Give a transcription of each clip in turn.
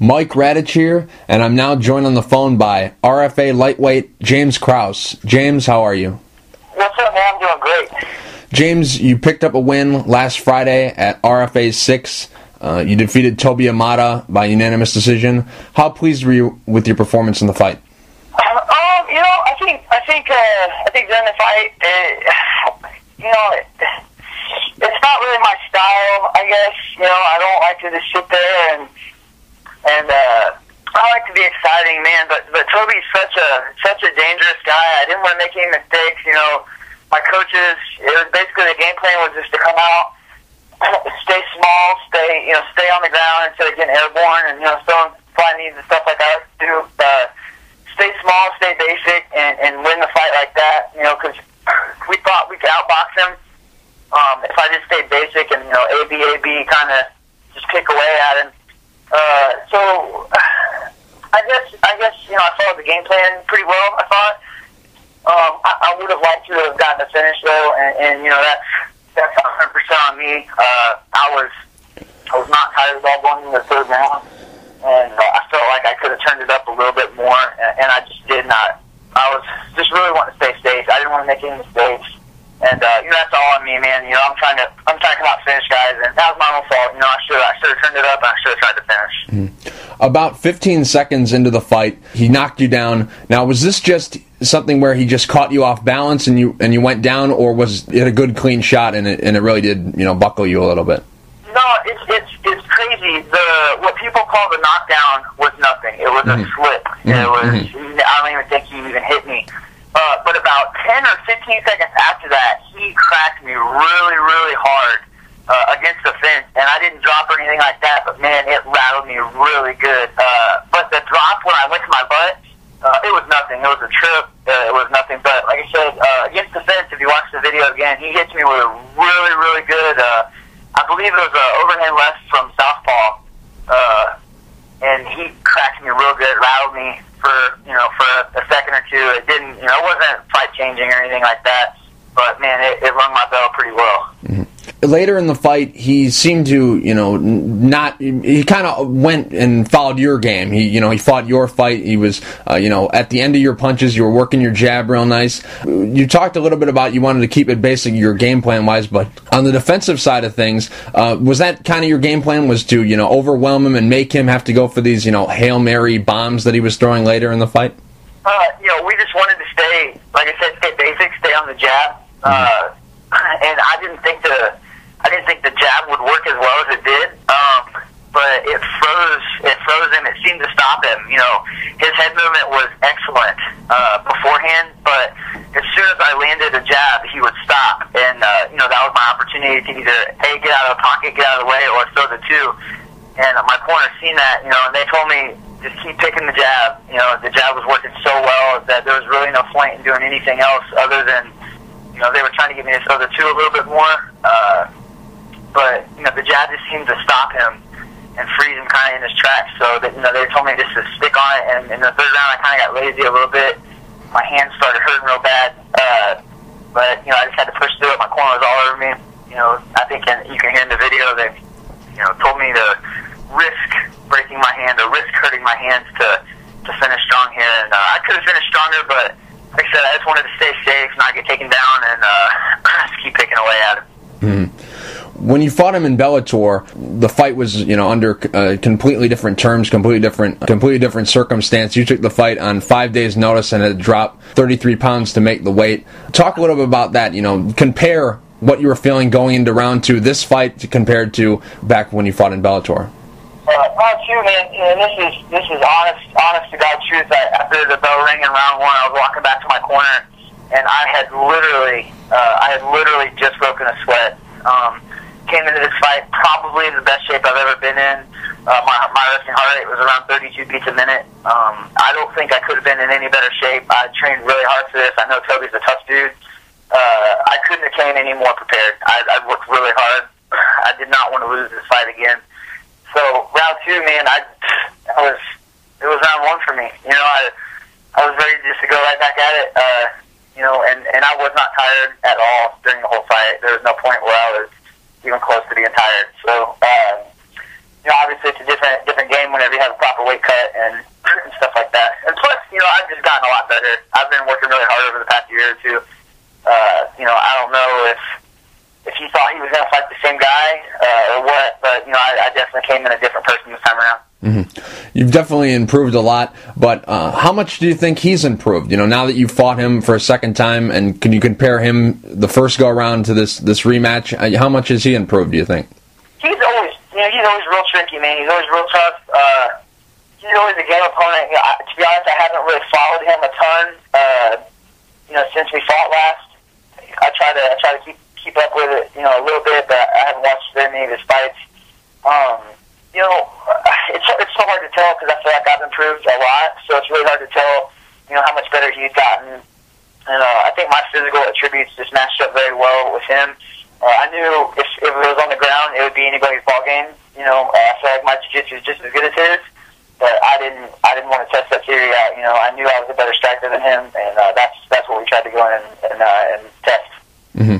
Mike Radich here, and I'm now joined on the phone by RFA Lightweight James Krause. James, how are you? What's up, man? I'm doing great. James, you picked up a win last Friday at RFA 6. You defeated Toby Amata by unanimous decision. How pleased were you with your performance in the fight? I think during the fight, it's not really my style, I guess. I don't like to just sit there and I like to be exciting, man. But Toby's such a dangerous guy. I didn't want to make any mistakes. My coaches, it was basically the game plan was just to come out, stay small, stay on the ground instead of getting airborne and throwing fly knees and stuff like that. Stay small, stay basic, and win the fight like that. Because we thought we could outbox him if I just stayed basic and AB kind of just kick away at him. So I guess I followed the game plan pretty well. I thought I would have liked to have gotten a finish though, and that's 100% on me. I was not tired at all going into the third round, and I felt like I could have turned it up a little bit more, and I just did not. I was just really wanting to stay safe. I didn't want to make any mistakes. And that's all on me, man. I'm trying to come out and finish guys, and that was my own fault. I should have turned it up, and I should have tried to finish. Mm-hmm. About 15 seconds into the fight, he knocked you down. Now, was this just something where he just caught you off balance and you went down, or was it a good clean shot and it really did buckle you a little bit? No, it's crazy. What people call the knockdown was nothing. It was a slip. It was. I don't even think he even hit me. But about 10 or 15 seconds after that, he cracked me really, really hard against the fence, and I didn't drop or anything like that, but man, it rattled me really good. But the drop when I went to my butt, it was nothing. It was a trip. It was nothing. But like I said, against the fence, if you watch the video again, he hits me with a really, really good, I believe it was an overhand left from southpaw, and he cracked me real good, rattled me for a second or two. It didn't, it wasn't fight changing or anything like that, but man, it rung my bell pretty well. Mm-hmm. Later in the fight, he seemed to, he kind of went and followed your game. He fought your fight. He was, at the end of your punches, you were working your jab real nice. You talked a little bit about you wanted to keep it basic, your game plan wise, but on the defensive side of things, was that kind of your game plan, was to, overwhelm him and make him have to go for these, Hail Mary bombs that he was throwing later in the fight? We just wanted to stay, like I said, stay basic, stay on the jab. And I didn't think the jab would work as well as it did. But it froze him. It seemed to stop him. His head movement was excellent beforehand, but as soon as I landed a jab, he would stop. And that was my opportunity to either get out of the pocket, get out of the way, or throw the two. And my corner seen that, and they told me just keep picking the jab. The jab was working so well that there was really no point in doing anything else other than they were trying to get me to throw the two a little bit more. But the jab just seemed to stop him and freeze him kind of in his tracks. So that they told me just to stick on it. And in the third round, I kind of got lazy a little bit. My hands started hurting real bad. But I just had to push through it. My corner was all over me. I think you can hear in the video they told me to risk breaking my hand or risk hurting my hands to finish strong here. And I could have finished stronger, but like I said, I just wanted to stay safe, not get taken down, and just keep picking away at him. Mm-hmm. When you fought him in Bellator, the fight was, under completely different terms, completely different circumstance. You took the fight on 5 days' notice and had dropped 33 pounds to make the weight. Talk a little bit about that. Compare what you were feeling going into round two, this fight compared to back when you fought in Bellator. Round two, man, this is honest to God truth. After the bell rang in round one, I was walking back to my corner, and I had literally just broken a sweat. Came into this fight probably in the best shape I've ever been in. My resting heart rate was around 32 beats a minute. I don't think I could have been in any better shape. I trained really hard for this. I know Toby's a tough dude. I couldn't have came any more prepared. I worked really hard. I did not want to lose this fight again. So round two, man, it was round one for me. I was ready just to go right back at it. And I was not tired at all during the whole fight. There was no point where I was even close to being tired. So obviously it's a different game whenever you have a proper weight cut and stuff like that. And plus, I've just gotten a lot better. I've been working really hard over the past year or two. I don't know if he thought he was going to fight the same guy or what, but I definitely came in a different person this time around. Mm-hmm. You've definitely improved a lot, but how much do you think he's improved? Now that you've fought him for a second time, and can you compare him the first go around to this rematch? How much has he improved, do you think? He's always real tricky, man. He's always real tough. He's always a game opponent. To be honest, I haven't really followed him a ton. Since we fought last, I try to keep up with it, a little bit, but I haven't watched very many of his fights. It's so hard to tell because I feel like I've improved a lot, so it's really hard to tell, how much better he's gotten. And I think my physical attributes just matched up very well with him. I knew if it was on the ground, it would be anybody's ball game. I feel like my jiu-jitsu is just as good as his, but I didn't want to test that theory out. I knew I was a better striker than him, and that's what we tried to go in and test. Mm-hmm.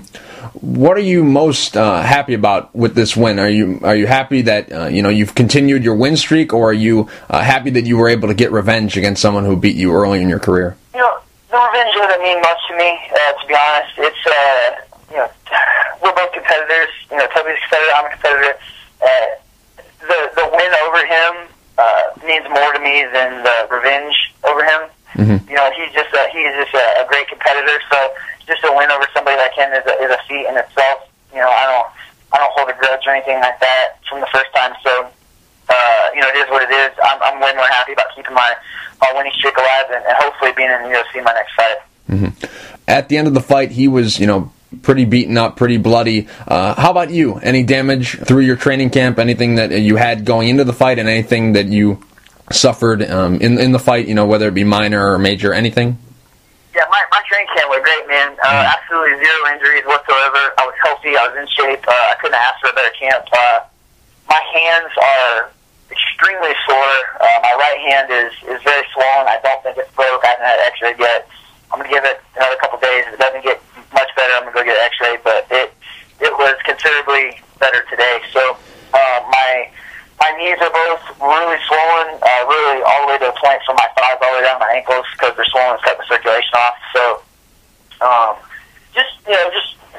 What are you most happy about with this win? Are you happy that you've continued your win streak, or are you happy that you were able to get revenge against someone who beat you early in your career? The revenge doesn't mean much to me. To be honest, it's we're both competitors. Toby's a competitor, I'm a competitor. The win over him means more to me than the revenge over him. Mm-hmm. He's just a great competitor. So just a win over somebody like him is a feat in itself. I don't hold a grudge or anything like that from the first time. So it is what it is. I'm way more happy about keeping my winning streak alive and hopefully being in the UFC my next fight. Mm-hmm. At the end of the fight, he was pretty beaten up, pretty bloody. How about you? Any damage through your training camp? Anything that you had going into the fight, and anything that you suffered in the fight? Whether it be minor or major, anything? Yeah, my training camp went great, man. Absolutely zero injuries whatsoever. I was healthy. I was in shape. I couldn't ask for a better camp. My hands are extremely sore. My right hand is very swollen. I don't think it's broke. I haven't had an x-ray yet. I'm going to give it another couple days. If it doesn't get much better, I'm going to go get an x-ray. But it was considerably better today. So my knees are both really swollen, really all the way to the point from my thighs all the way down to my ankles because they're swollen. It's cut the circulation off. So just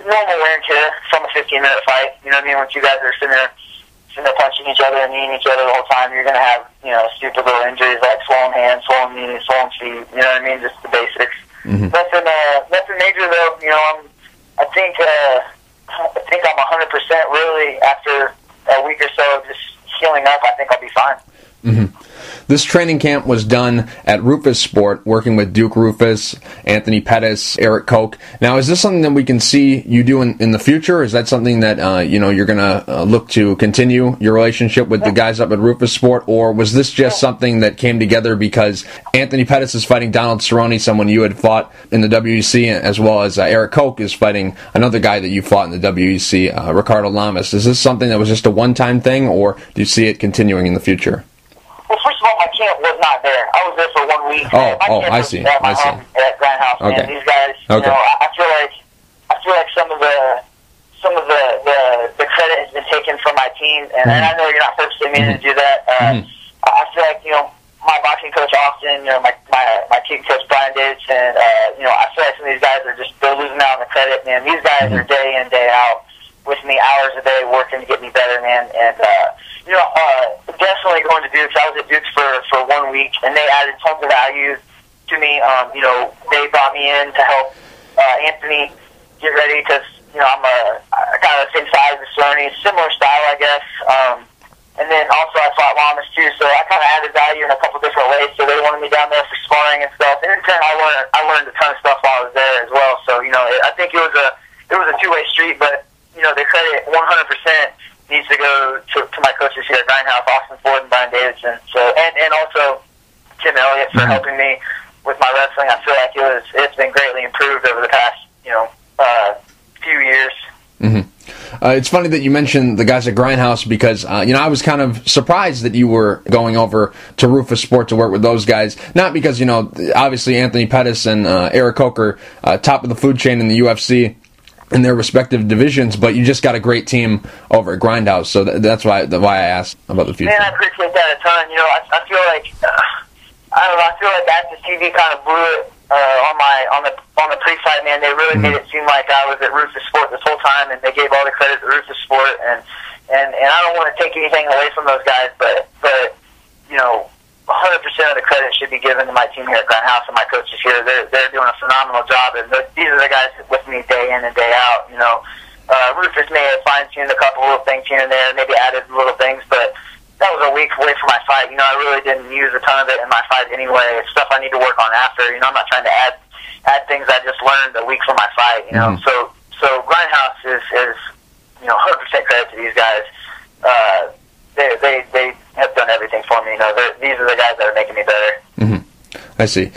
normal wear and tear from a 15-minute fight. You know what I mean? Once you guys are sitting there punching each other and kneeing each other the whole time, you're going to have, stupid little injuries like swollen hands, swollen knees, swollen feet, you know what I mean? Just the basics. Mm-hmm. Nothing major, though. I think I'm 100% really after a week or so of just healing up. I think I'll be fine. Mm-hmm. This training camp was done at Roufus Sport, working with Duke Roufus, Anthony Pettis, Eric Koch. Now, is this something that we can see you do in the future? Is that something that you're going to look to continue your relationship with the guys up at Roufus Sport, or was this just something that came together because Anthony Pettis is fighting Donald Cerrone, someone you had fought in the WEC, as well as Eric Koch is fighting another guy that you fought in the WEC, Ricardo Lamas? Is this something that was just a one-time thing, or do you see it continuing in the future? Well, first of all, my camp was not there. I was there for 1 week. I see. At my home at Grindhouse. Okay. And these guys, I feel like some of the credit has been taken from my team, and I know you're not purposely meaning to do that. I feel like my boxing coach Austin, my kick coach Brian Davidson, I feel like some of these guys they're losing out on the credit, man. These guys are day in, day out with me, hours a day working to get me better, man. And definitely going to Duke's. I was at Duke's for 1 week, and they added tons of value to me. They brought me in to help Anthony get ready because I'm kind of the same size as Cerrone, similar style, I guess. And then also I fought Lamas too, so I kind of added value in a couple different ways. So they wanted me down there for sparring and stuff. And in turn, I learned a ton of stuff while I was there as well. So I think it was a two-way street, but the credit 100% needs to go to my coaches here at Grindhouse, Austin Ford and Brian Davidson. So and also Tim Elliott for helping me with my wrestling. I feel like it's been greatly improved over the past few years. Mm-hmm. It's funny that you mentioned the guys at Grindhouse because I was kind of surprised that you were going over to Roufus Sport to work with those guys. Not because obviously Anthony Pettis and Eric Koch are top of the food chain in the UFC. in their respective divisions, but you just got a great team over at Grindhouse, so that's why I asked about the future. Man, I appreciate that a ton. You know, I feel like I don't know. I feel like Access TV kind of blew it on the pre-fight. Man, they really made it seem like I was at Roufus Sport this whole time, and they gave all the credit to Roufus Sport. And I don't want to take anything away from those guys, but you know, 100% of the credit should be given to my team here at Grindhouse and my coaches here. They're doing a phenomenal job, and these are the guys with me day in and day out. You know, Roufus may have fine-tuned a couple of things here and there, maybe added little things, but that was a week away from my fight. You know, I really didn't use a ton of it in my fight anyway. It's stuff I need to work on after. You know, I'm not trying to add things I just learned a week from my fight. You know, so Grindhouse is 100% credit to these guys. They have done everything for me. You know, these are the guys that are making me better. I see.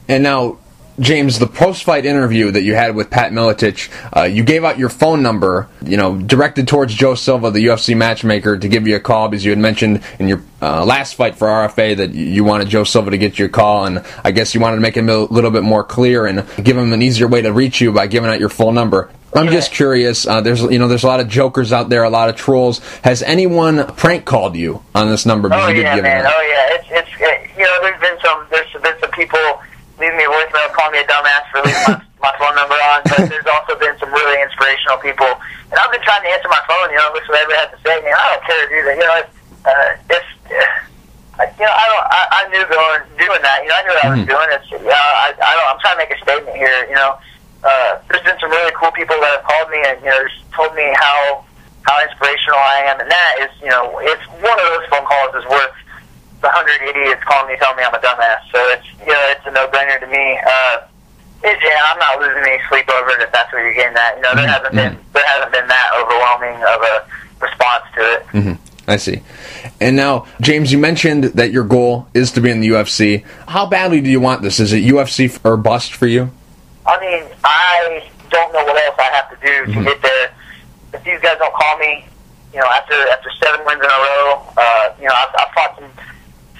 And now, James, the post-fight interview that you had with Pat Miletich, you gave out your phone number, you know, directed towards Joe Silva, the UFC matchmaker, to give you a call, because you had mentioned in your last fight for RFA that you wanted Joe Silva to get your call, and I guess you wanted to make him a little bit more clear and give him an easier way to reach you by giving out your full number. I'm just curious, there's a lot of jokers out there, a lot of trolls. Has anyone prank called you on this number? Oh yeah, man. Oh yeah. It's you know, there's been some people leaving me a voicemail, calling me a dumbass for leaving my phone number on, but there's also been some really inspirational people. And I've been trying to answer my phone, you know, listen to what everybody has to say. Man, I don't care to do that. You know, I knew doing that. You know, I knew what I was doing. I'm trying to make a statement here. You know, there's been some really cool people that have called me and, you know, just told me how inspirational I am, and that is, you know, it's one of those phone calls is worth the 100 idiots calling me, telling me I'm a dumbass. So it's, you know, it's a no-brainer to me. I'm not losing any sleep over it if that's what you're getting at. You know, there hasn't been that overwhelming of a response to it. I see. And now, James, you mentioned that your goal is to be in the UFC. How badly do you want this? Is it UFC or bust for you? I mean, I don't know what else I have to do to get there. If these guys don't call me, you know, after 7 wins in a row, you know, I've fought some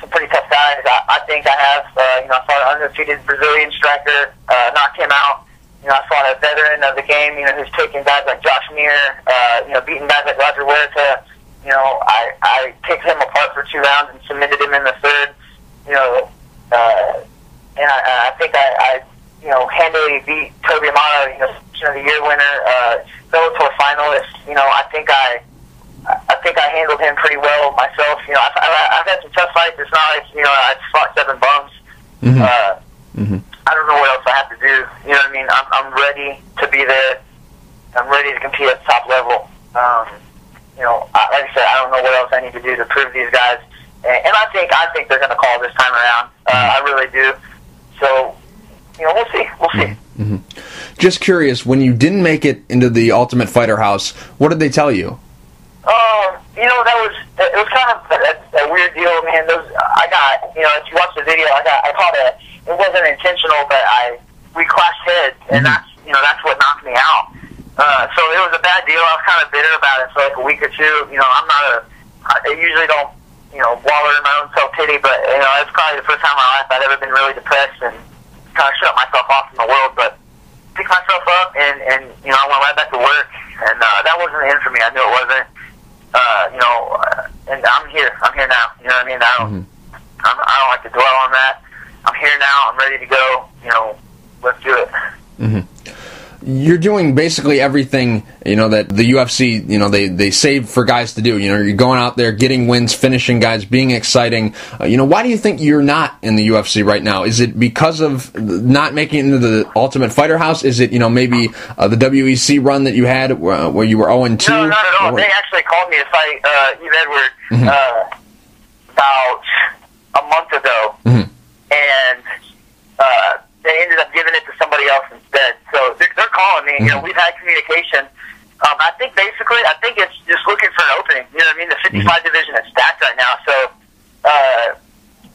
pretty tough guys. I think I have. You know, I fought an undefeated Brazilian striker, knocked him out. You know, I fought a veteran of the game, you know, who's taken guys like Josh Meir, you know, beating guys like Roger Huerta. You know, I kicked him apart for 2 rounds and submitted him in the 3rd. You know, and I think I you know, handily beat Toby Amato, you know, of the year winner, Bellator finalist. You know, I think I handled him pretty well myself. You know, I've had some tough fights. It's not like, you know, I fought 7 bums. I don't know what else I have to do. You know what I mean? I'm ready to be there. I'm ready to compete at the top level. You know, like I said, I don't know what else I need to do to prove these guys. And I think they're going to call this time around. I really do. So, you know, we'll see. Just curious, when you didn't make it into the Ultimate Fighter house, what did they tell you? You know, it was kind of a weird deal, man. I got, you know, if you watch the video, I caught it wasn't intentional, but we clashed heads, and that's what knocked me out. So it was a bad deal. I was kind of bitter about it for like a week or two. You know, I usually don't, you know, wallow in my own self-pity, but, you know, it's probably the first time in my life I've ever been really depressed and kind of shut myself off from the world, but picked myself up and you know, I went right back to work, and that wasn't the end for me. I knew it wasn't. You know, and I'm here now. You know what I mean? I don't like to dwell on that. I'm here now. I'm ready to go. You know, let's do it. You're doing basically everything, you know, that the UFC, you know, they save for guys to do. You know, you're going out there, getting wins, finishing guys, being exciting. You know, why do you think you're not in the UFC right now? Is it because of not making it into the Ultimate Fighter house? Is it, you know, maybe the WEC run that you had where you were 0-2? No, not at all. They actually called me to fight Eve Edwards about a month ago, and they ended up giving it to somebody else instead. So they're calling me. You know, we've had communication. I think it's just looking for an opening. You know what I mean? The 55 division is stacked right now. So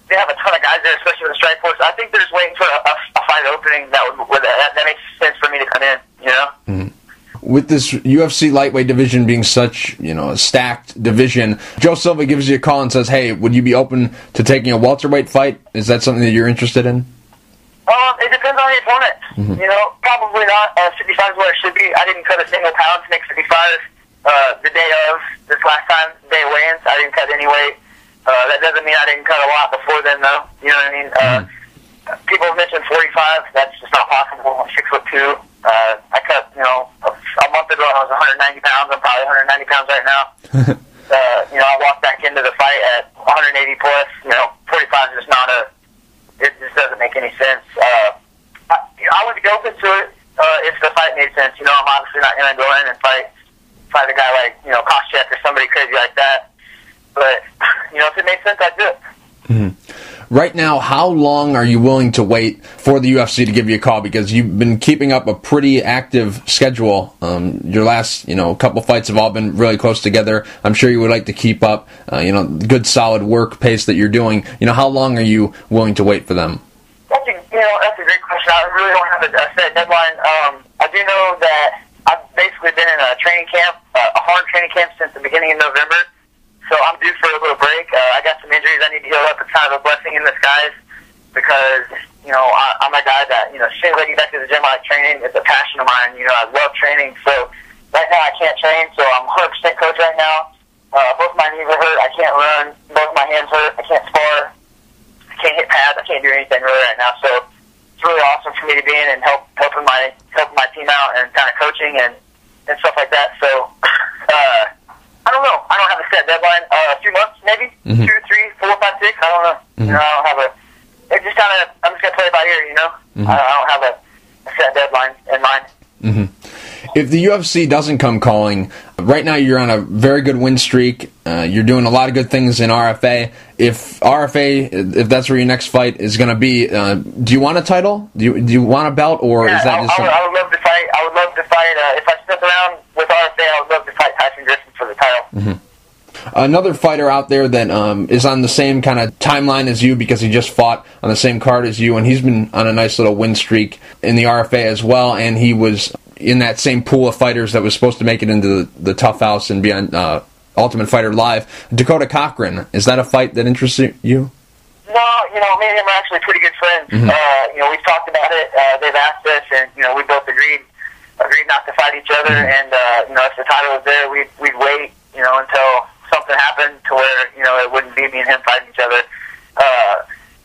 they have a ton of guys there, especially with the strike force. I think they're just waiting for a fight opening that makes sense for me to come in. You know? With this UFC lightweight division being such, you know, a stacked division, Joe Silva gives you a call and says, "Hey, would you be open to taking a welterweight fight? Is that something that you're interested in?" It depends on the opponent. You know, probably not. 55 is where it should be. I didn't cut a single pound to make 55 the day of this last time, day of weigh-ins. I didn't cut any weight. That doesn't mean I didn't cut a lot before then, though. You know what I mean? People have mentioned 45. That's just not possible. I'm 6'2". I cut, you know, a month ago I was 190 pounds. I'm probably 190 pounds right now. You know, I walked back into the fight at 180 plus. You know, 45 is just not it just doesn't make any sense. I would be open to it if the fight made sense. You know, I'm obviously not going to go in and fight a guy like, you know, Koscheck or somebody crazy like that. But, you know, if it made sense, I'd do it. Right now, how long are you willing to wait for the UFC to give you a call? Because you've been keeping up a pretty active schedule. Your last, you know, couple fights have all been really close together. I'm sure you would like to keep up, you know, good solid work pace that you're doing. You know, how long are you willing to wait for them? That's a great question. I really don't have a set deadline. I do know that I've basically been in a training camp, a hard training camp since the beginning of November. So I'm due for a little break. I got some injuries I need to heal up. It's kind of a blessing in disguise because, you know, I'm a guy that, you know, as soon as I get back to the gym, I like training. It's a passion of mine. You know, I love training. So right now I can't train, so I'm 100% coach right now. Both my knees are hurt. I can't run. Both my hands hurt. I can't spar. I can't hit pads. I can't do anything really right now. So it's really awesome for me to be in and helping my team out and kind of coaching and stuff like that. So, I don't know. I don't have a set deadline. A few months, maybe 2, 3, 4, 5, 6. I don't know. You know, I don't have a. It's just kind of. I'm just gonna play it by ear. You know. I don't have a set deadline in mind. If the UFC doesn't come calling, right now you're on a very good win streak. You're doing a lot of good things in RFA. If that's where your next fight is going to be, do you want a title? Do you want a belt, or is that just? I would love to fight. I would love to fight. If I step around with RFA, I would love to fight Tyson Griffin for the title. Another fighter out there that is on the same kind of timeline as you because he just fought on the same card as you, and he's been on a nice little win streak in the RFA as well, and he was in that same pool of fighters that was supposed to make it into the Tough House and be on Ultimate Fighter Live. Dakota Cochrane, is that a fight that interests you? No, you know, me and him are actually pretty good friends. You know, we've talked about it. They've asked us, and you know, we both agreed not to fight each other. And you know, if the title was there, we'd wait, you know, until something happened to where, you know, it wouldn't be me and him fighting each other.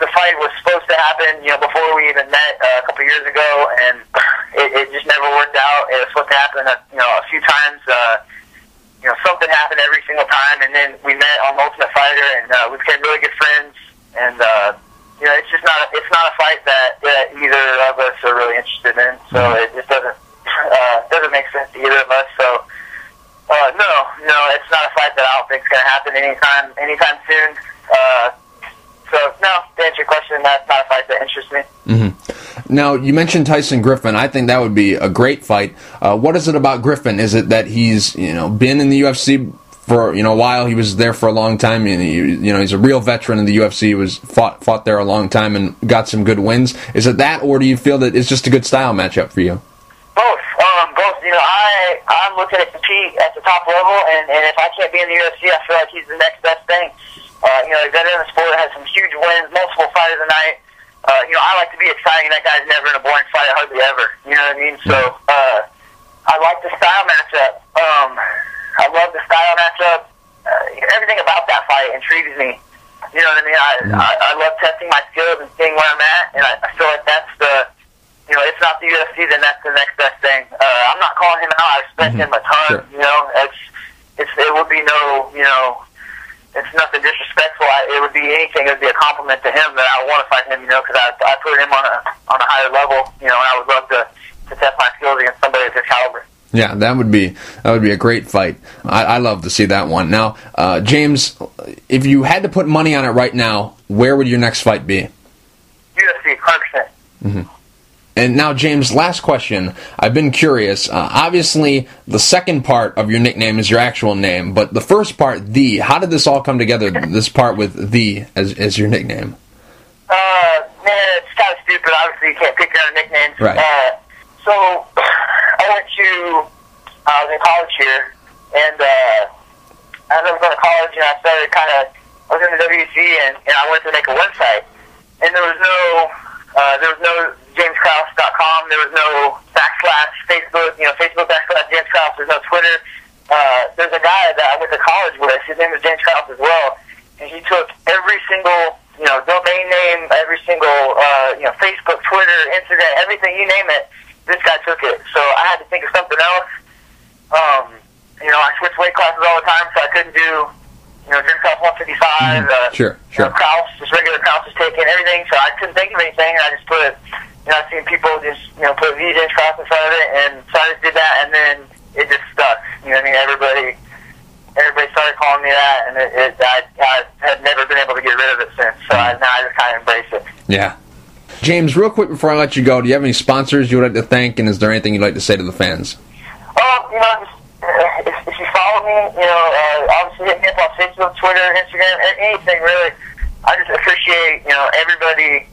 The fight was supposed to happen, you know, before we even met a couple years ago, and it just never worked out. It was supposed to happen, you know, a few times. You know, something happened every single time, and then we met on Ultimate Fighter, and we became really good friends. And you know, it's just not a fight that either of us are really interested in. So it just doesn't make sense to either of us. So no, it's not a fight that I don't think is going to happen anytime soon. So no, to answer your question, that's not a fight that interests me. Now, you mentioned Tyson Griffin. I think that would be a great fight. What is it about Griffin? Is it that he's, you know, been in the UFC for, you know, a while? He was there for a long time, and he's a real veteran in the UFC. He was fought there a long time and got some good wins. Is it that, or do you feel that it's just a good style matchup for you? Both. You know, I'm looking to compete at the top level, and if I can't be in the UFC, I feel like he's the next best thing. You know, he's veteran in the sport, has some huge wins, multiple fights a night. You know, I like to be exciting. That guy's never in a boring fight, hardly ever. You know what I mean? So, I like the style matchup. I love the style matchup. Everything about that fight intrigues me. You know what I mean? I love testing my skills and seeing where I'm at, and I feel like that's you know, it's not the UFC, then that's the next best thing. I'm not calling him out. I respect him a ton. Sure. You know, it would be no, you know, it's nothing disrespectful. It would be anything. It would be a compliment to him that I want to fight him, you know, because I put him on a higher level, you know, and I would love to test my skills against somebody of his caliber. Yeah, that would be a great fight. I love to see that one. Now, James, if you had to put money on it right now, where would your next fight be? UFC, 100%. And now, James, last question. I've been curious. Obviously, the second part of your nickname is your actual name, but the first part, the, how did this all come together, this part with the as your nickname? Man, it's kind of stupid. Obviously, you can't pick your own nicknames. Right. So, I was in college here, and as I was going to college, I started I was in the WC, and I went to make a website, and there was no James there was no /Facebook, Facebook /James Krause. There's no Twitter. There's a guy that I went to college with. His name was James Krause as well, and he took every single domain name, every single Facebook, Twitter, Instagram, everything you name it. This guy took it. So I had to think of something else. I switched weight classes all the time, so I couldn't do James Krause 155. Sure. Krause, just regular Krause was taking everything, so I couldn't think of anything, and I just put, I've seen people just, put V James Krause in front of it, and so I just did that, and then it just stuck. Everybody started calling me that, and I had never been able to get rid of it since, so now I just kind of embrace it. Yeah. James, real quick before I let you go, do you have any sponsors you would like to thank, and is there anything you'd like to say to the fans? If you follow me, obviously hit me up on Facebook, Twitter, Instagram, anything really. I just appreciate, everybody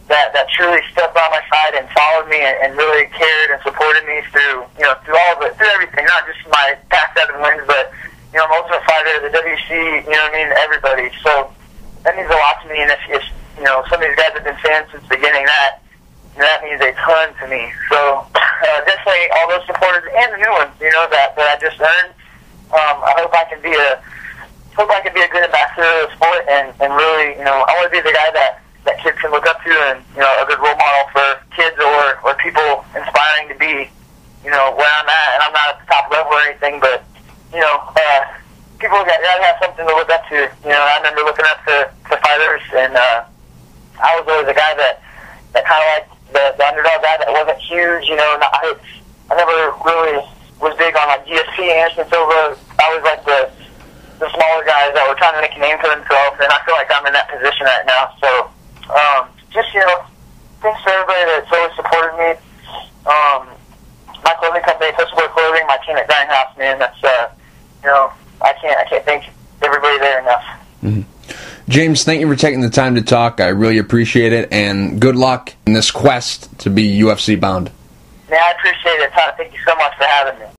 that truly stepped by my side and followed me and really cared and supported me through all of it, through everything, not just my past 7 wins, but, I'm Ultimate Fighter, the WC, everybody. So that means a lot to me, and if some of these guys have been fans since the beginning, that means a ton to me. So definitely all those supporters and the new ones, that I just earned. I hope I can be a good ambassador of the sport and really, I want to be the guy that kids can look up to and, a good role model for kids or people inspiring to be, where I'm at. And I'm not at the top level or anything, but, people gotta have something to look up to. I remember looking up to fighters, and I was always the guy that kind of like the underdog guy that wasn't huge. I never really was big on like GSP, Anderson Silva. I was like the smaller guys that were trying to make a name for themselves, and I feel like I'm in that position right now. So just thanks to everybody that's always supported me. My clothing company, Festival Clothing, my team at Grindhouse, man, that's I can't thank everybody there enough. Mm-hmm. James, thank you for taking the time to talk. I really appreciate it, and good luck in this quest to be UFC bound. Yeah, I appreciate it, Todd. Thank you so much for having me.